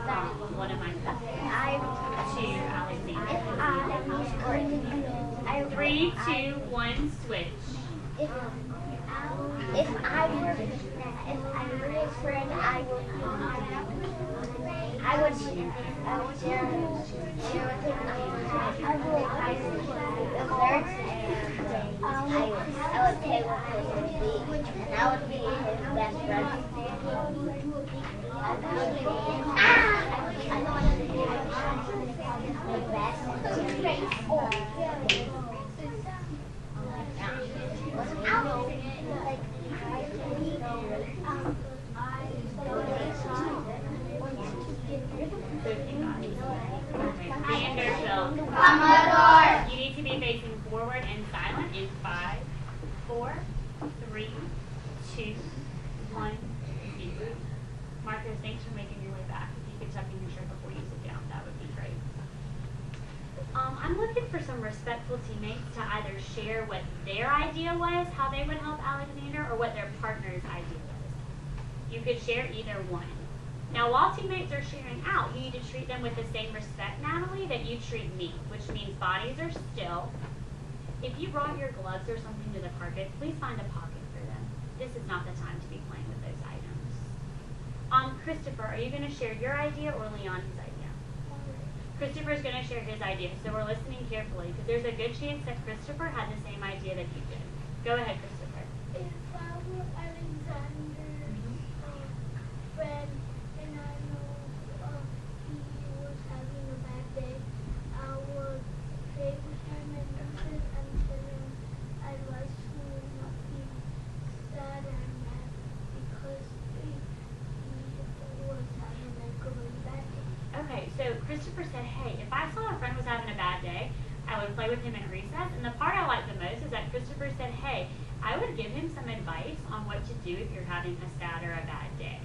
one of my cousins. To Alexander. 3, 2, 1, switch. If I were his friend, I would share with him. I would play with him, and I would be his best friend. Commodore. You need to be facing forward and silent in 5, 4, 3, 2, 1, 0. Marcus, thanks for making your way back. If you could tuck in your shirt before you sit down, that would be great. I'm looking for some respectful teammates to either share what their idea was, how they would help Alexander, or what their partner's idea was. You could share either one. Now, while teammates are sharing out, you need to treat them with the same respect, Natalie, that you treat me, which means bodies are still. If you brought your gloves or something to the carpet, please find a pocket for them. This is not the time to be playing with those items. Christopher, are you going to share your idea or Leon's idea? Christopher's going to share his idea, so we're listening carefully, because there's a good chance that Christopher had the same idea that you did. Go ahead, Christopher. If I were Alexander's friend, and I know he was having a bad day, I would play with him and listen and tell him advice who would not be sad and mad because he was having like a really bad day. Okay, so Christopher said, hey, if I saw a friend was having a bad day, I would play with him at recess. And the part I like the most is that Christopher said, hey, I would give him some advice on what to do if you're having a sad or a bad day.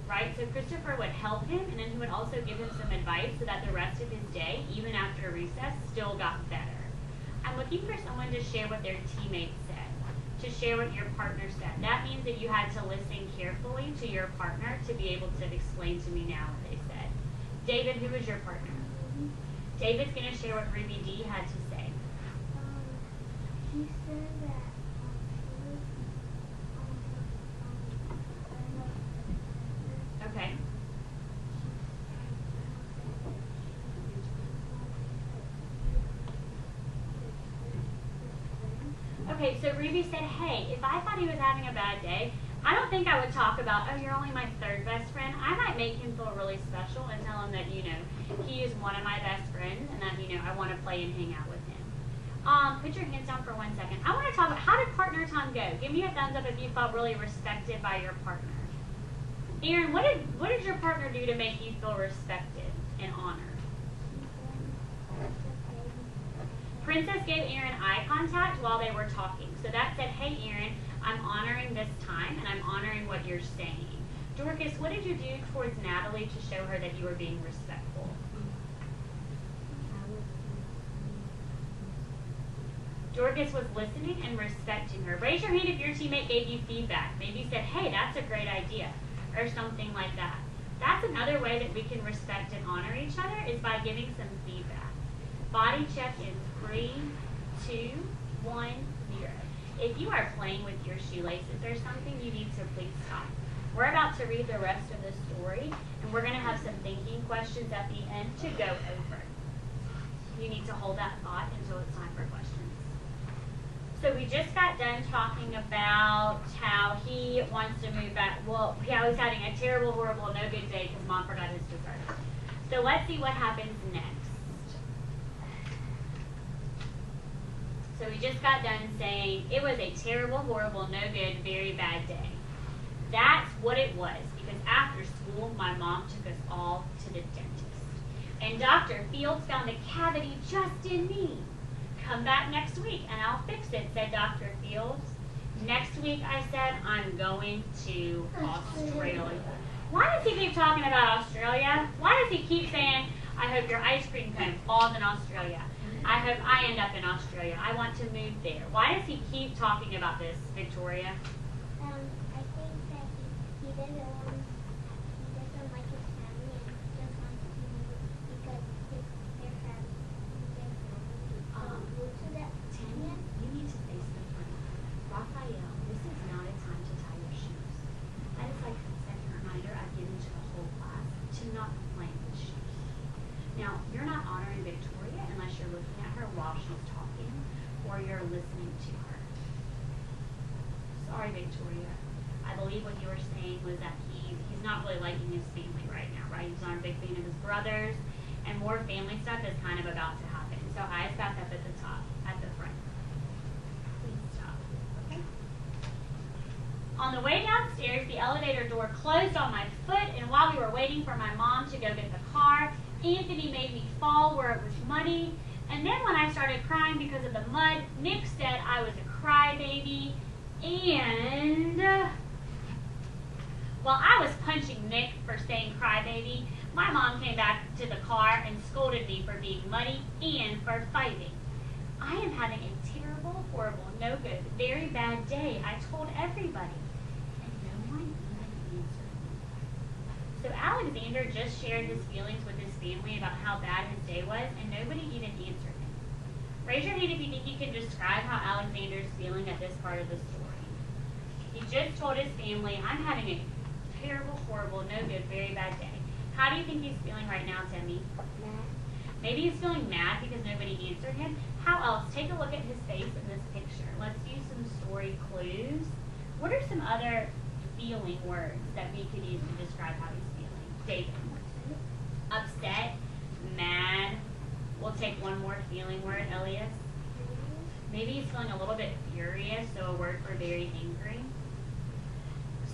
Right? So Christopher would help him, and then he would also give him some advice so that the rest of his day, even after recess, still got better. I'm looking for someone to share what their teammates said, to share what your partner said. That means that you had to listen carefully to your partner to be able to explain to me now what they said. David, who was your partner? David's going to share what Ruby D had to say. He said that Okay. Okay, so Ruby said, hey, if I thought he was having a bad day, I don't think I would talk about, oh, you're only my third best friend. I might make him feel really special and tell him that, you know, he is one of my best friends and that, you know, I want to play and hang out with him. Put your hands down for 1 second. I want to talk about, how did partner time go? Give me a thumbs up if you felt really respected by your partner. Aaron, what did your partner do to make you feel respected and honored? Princess gave Aaron eye contact while they were talking. So that said, hey Aaron, I'm honoring this time and I'm honoring what you're saying. Dorcas, what did you do towards Natalie to show her that you were being respectful? Dorcas was listening and respecting her. Raise your hand if your teammate gave you feedback. Maybe said, hey, that's a great idea, or something like that. That's another way that we can respect and honor each other, is by giving some feedback. Body check in 3, 2, 1, 0. If you are playing with your shoelaces or something, you need to please stop. We're about to read the rest of the story, and we're going to have some thinking questions at the end to go over. You need to hold that thought until it's time for questions. So we just got done talking about how he wants to move back. Well, how he's having a terrible, horrible, no good day because mom forgot his dessert. So let's see what happens next. So we just got done saying it was a terrible, horrible, no good, very bad day. That's what it was, because after school, my mom took us all to the dentist. And Dr. Fields found a cavity just in me. Come back next week and I'll fix it, said Dr. Fields. Next week, I said, I'm going to Australia. Why does he keep talking about Australia? Why does he keep saying, I hope your ice cream cone falls in Australia? I hope I end up in Australia. I want to move there. Why does he keep talking about this, Victoria? I think that he doesn't like his family and just wants Now, you're not honoring Victoria unless you're looking at her while she's talking or you're listening to her. Sorry, Victoria. I believe what you were saying was that he's not really liking his family right now, right? He's not a big fan of his brothers, and more family stuff is kind of about to happen. So eyes back up at the top, at the front. Please stop, okay? On the way downstairs, the elevator door closed on my foot, and while we were waiting for my mom to go get the car, Anthony made me fall where it was muddy. And then when I started crying because of the mud, Nick said I was a crybaby. And while I was punching Nick for saying crybaby, my mom came back to the car and scolded me for being muddy and for fighting. I am having a terrible, horrible, no good, very bad day, I told everybody. And no one even answered me. So Alexander just shared his feelings with his family about how bad his day was, and nobody even answered him. Raise your hand if you think you can describe how Alexander's feeling at this part of the story. He just told his family, I'm having a terrible, horrible, no good, very bad day. How do you think he's feeling right now, Timmy? Mad. Maybe he's feeling mad because nobody answered him. How else? Take a look at his face in this picture. Let's use some story clues. What are some other feeling words that we could use to describe how he's feeling? David. Upset, mad. We'll take one more feeling word, Elias. Maybe he's feeling a little bit furious, so a word for very angry.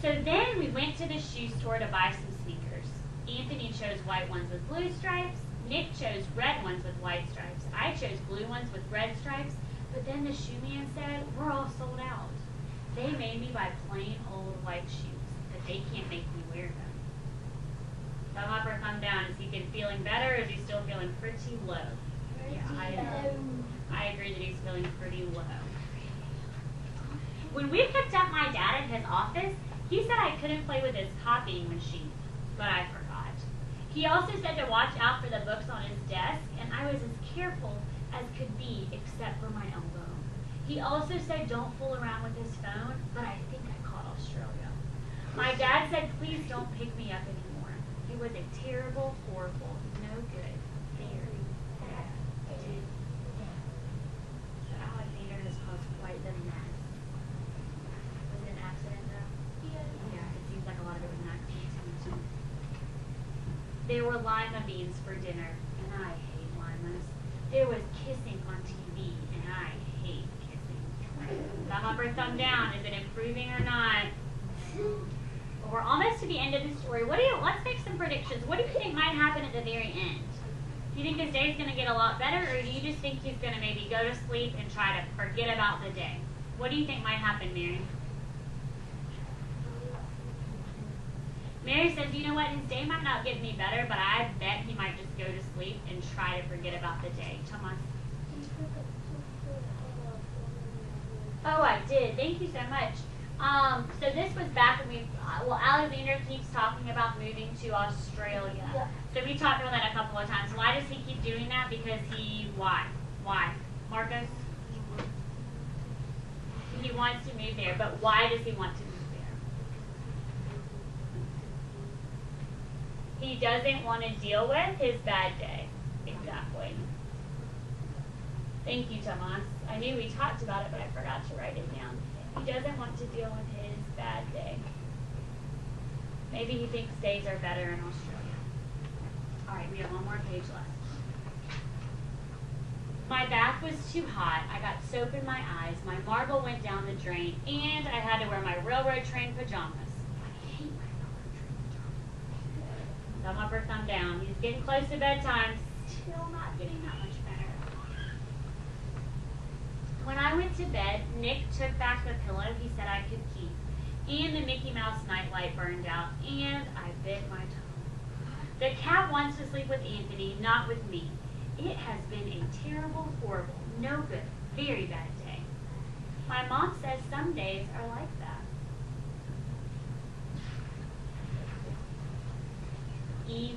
So then we went to the shoe store to buy some sneakers. Anthony chose white ones with blue stripes. Nick chose red ones with white stripes. I chose blue ones with red stripes. But then the shoe man said, we're all sold out. They made me buy plain old white shoes, but they can't make me wear them. Thumb up or thumb down. Is he feeling better, or is he still feeling pretty low? I agree that he's feeling pretty low. When we picked up my dad at his office, he said I couldn't play with his copying machine, but I forgot. He also said to watch out for the books on his desk, and I was as careful as could be except for my elbow. He also said don't fool around with his phone, but I think I caught Australia. My dad said please don't pick me up anymore. It was a terrible, horrible, no good, very bad day. So Alexander has caused quite the mess. Was it an accident though? Yeah, it seems like a lot of it was an accident too. There were lima beans for dinner, and I hate limas. There was kissing on TV, and I hate kissing. Thumb up or thumb down. Is it improving or not? Well, we're almost to the end of the story. Let's make some predictions. What do you think might happen at the very end? Do you think his day's going to get a lot better, or do you just think he's going to maybe go to sleep and try to forget about the day? What do you think might happen, Mary? Mary says, you know what, his day might not get any better, but I bet he might just go to sleep and try to forget about the day. Thomas? Oh, I did. Thank you so much. So this was back when Alexander keeps talking about moving to Australia. Yeah. So we talked about that a couple of times. Why does he keep doing that? Because why? Marcos? He wants to move there, but why does he want to move there? He doesn't want to deal with his bad day. Exactly. Thank you, Tomas. I knew we talked about it, but I forgot to write it down. He doesn't want to deal with his bad day. Maybe he thinks days are better in Australia. All right, we have one more page left. My bath was too hot. I got soap in my eyes. My marble went down the drain, and I had to wear my railroad train pajamas. I hate my railroad train pajamas. Thumb up or thumb down. He's getting close to bedtime. Still not getting that much better. When I went to bed, Nick took back the pillow he said I could keep, and the Mickey Mouse nightlight burned out, and I bit my tongue. The cat wants to sleep with Anthony, not with me. It has been a terrible, horrible, no good, very bad day. My mom says some days are like that. Eve